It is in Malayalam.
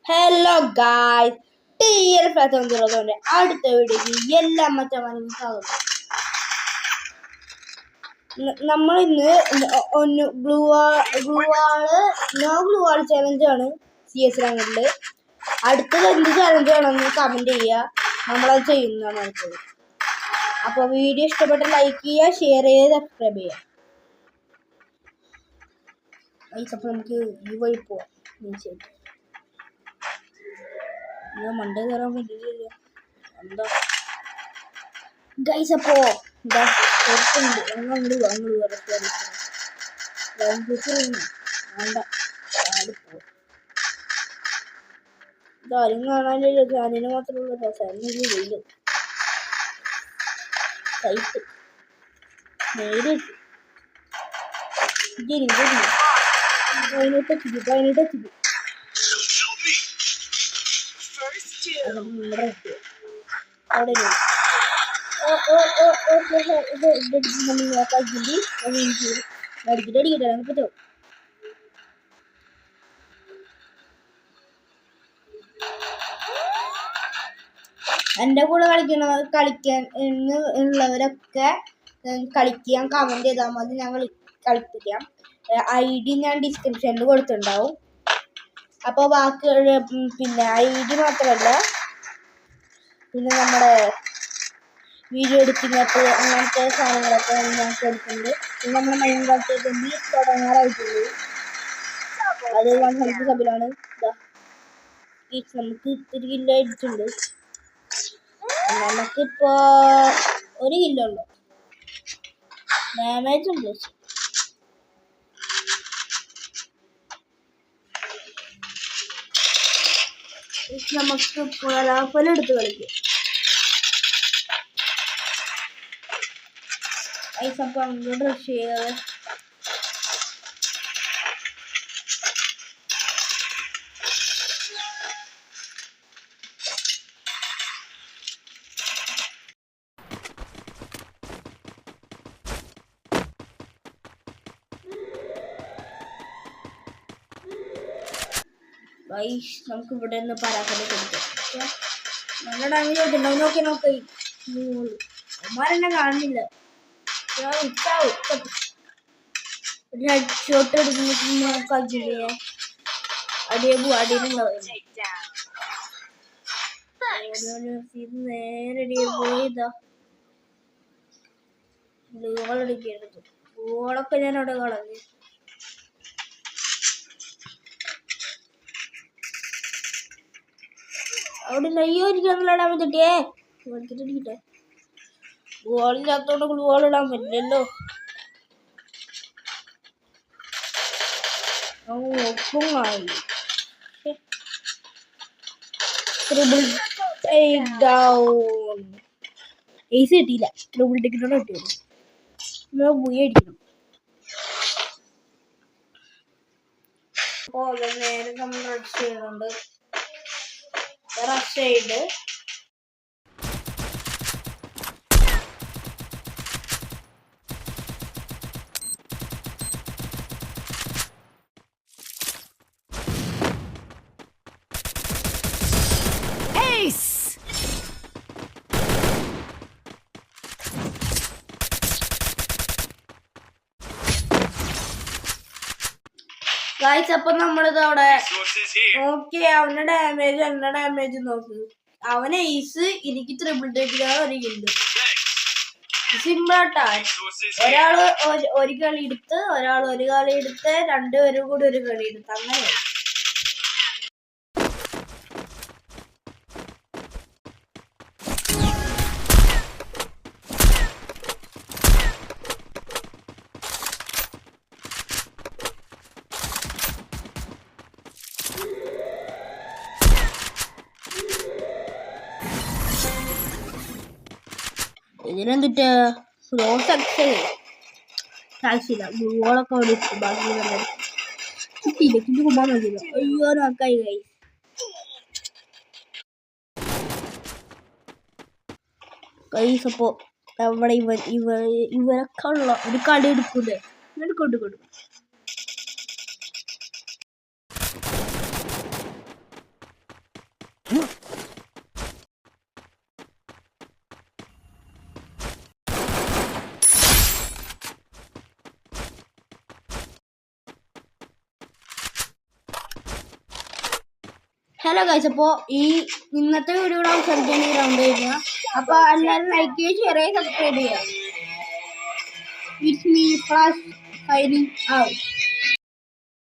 ഹലോ ഗായ്സ്, TL ഫ്ലാറ്റ് അടുത്ത വീഡിയോക്ക് എല്ലാ മച്ചന്മാരും സ്വാഗതം. നമ്മൾ ഇന്ന് ഗ്ലൂ വാൾ ചലഞ്ചാണ് CS റാങ്കില്. അടുത്തത് എന്ത് ചലഞ്ച് ആണെന്ന് കമന്റ് ചെയ്യുക, നമ്മളത് ചെയ്യുന്നതാണ് അടുത്തത്. അപ്പോൾ വീഡിയോ ഇഷ്ടപ്പെട്ട ലൈക്ക് ചെയ്യുക, ഷെയർ ചെയ്യുക, സബ്സ്ക്രൈബ് ചെയ്യുക. അപ്പോൾ നമുക്ക് ഈ വഴി പോവാം. മണ്ടേ കയറാൻ പറ്റില്ല എന്താ ഗൈസ്. അപ്പോ എന്താ പുറത്തുണ്ട്, അങ്ങോട്ട് വേണ്ട ഇതാരും കാണാനില്ല, ചാനലിന് മാത്രമുള്ള രസം. സൈറ്റ് നേരിട്ട് പതിനെട്ട് പറ്റുമോ? എൻ്റെ കൂടെ കളിക്കാൻ ഉള്ളവരൊക്കെ കളിക്കാൻ കമന്റ് ചെയ്താൽ മതി, ഞങ്ങൾ കളിപ്പിക്കാം. ID ഞാൻ ഡിസ്ക്രിപ്ഷനിൽ കൊടുത്തിട്ടുണ്ടാവും. അപ്പോൾ ബാക്കി പിന്നെ ID മാത്രമല്ല, പിന്നെ നമ്മുടെ വീഡിയോ എഡിറ്റിംഗ് അങ്ങനത്തെ സാധനങ്ങളൊക്കെ ഞാൻ കൊടുക്കുന്നുണ്ട്. പിന്നെ നമ്മുടെ മെയിൻ കാലത്തേക്ക് തുടങ്ങാറായിട്ടുള്ളൂ. അത് 100 സബിലാണ്. നമുക്ക് ഇത്തിരി കിലോ അടിച്ചിട്ടുണ്ട്. നമുക്കിപ്പോ 1 കിലോ ഉള്ളു. ഡാമേജ് ഉണ്ട്. നമുക്ക് പലാഫലം എടുത്ത് കളിക്കാം. ഐസപ്പം അങ്ങോട്ട് റഷ് ചെയ്യാതെ നമുക്ക് ഇവിടെ നിന്ന് പരാഫലം കൊടുക്കാം. നല്ല ഡാമേജ് ആയിട്ടുണ്ടാവും. നോക്കി അമ്മാരെന്നെ കാണുന്നില്ല. ഒരു ഹെഡ് ഷോട്ട് എടുക്കുമ്പോൾ നേരെ പോയതാ ഗോളടിക്കരുത്. ഗോളൊക്കെ ഞാൻ അവിടെ കളഞ്ഞു. അവിടെ ഇരിക്കാനുള്ള കിട്ടിയേ കിട്ടെ. ഗോളില്ലാത്തോണ്ട് ഗോൾ ഇടാൻ പറ്റില്ലല്ലോ. ഏസ് കിട്ടിയില്ല, ട്രിപ്പിൾ ടിക്കറ്റോടെ കിട്ടിയത്. പോയി അടിക്കണം. അപ്പോൾ നേരെ നമ്മൾ റഷ് ചെയ്യുന്നുണ്ട്. റഷ് ചെയ്ത് ഗായ്സ്. അപ്പൊ നമ്മളിത് അവിടെ നോക്കി അവന്റെ ഡാമേജ് നോക്ക്. അവന് ഏസ്, എനിക്ക് ട്രിപ്പിൾ ടേക്കിലാണ് ഒരു കില്ല്. സിമ്പിളാട്ടാ. ഒരാള് ഒരു കളി എടുത്ത്, ഒരാൾ ഒരു കളി എടുത്ത്, രണ്ടുപേരും കൂടി ഒരു കളി എടുത്ത്, അങ്ങനെ. ഇതിനെന്തിട്ട് സ്ലോ ആവശ്യമില്ല. ഗോളൊക്കെ അവിടെ ബാക്കി കിട്ടിയില്ല. കിട്ടി കുമ്പാൻ നോക്കിയില്ല. അയ്യോ നോക്കായി കൈസ്. അപ്പോൾ അവിടെ ഇവരൊക്കെ ഉള്ള ഒരു കളി എടുക്കൂലേ, എന്നിട്ട് കൊടുക്കും. ഹലോ ഗൈസ്, അപ്പോൾ ഇന്നത്തെ വീഡിയോ അവസാനിക്കാൻ ഈ റൗണ്ട് കഴിഞ്ഞ അപ്പോൾ എല്ലാവരും ലൈക്ക് ചെയ്യുക, ഷെയർ ചെയ്യുക, സബ്സ്ക്രൈബ് ചെയ്യുക. It's me flash signing out.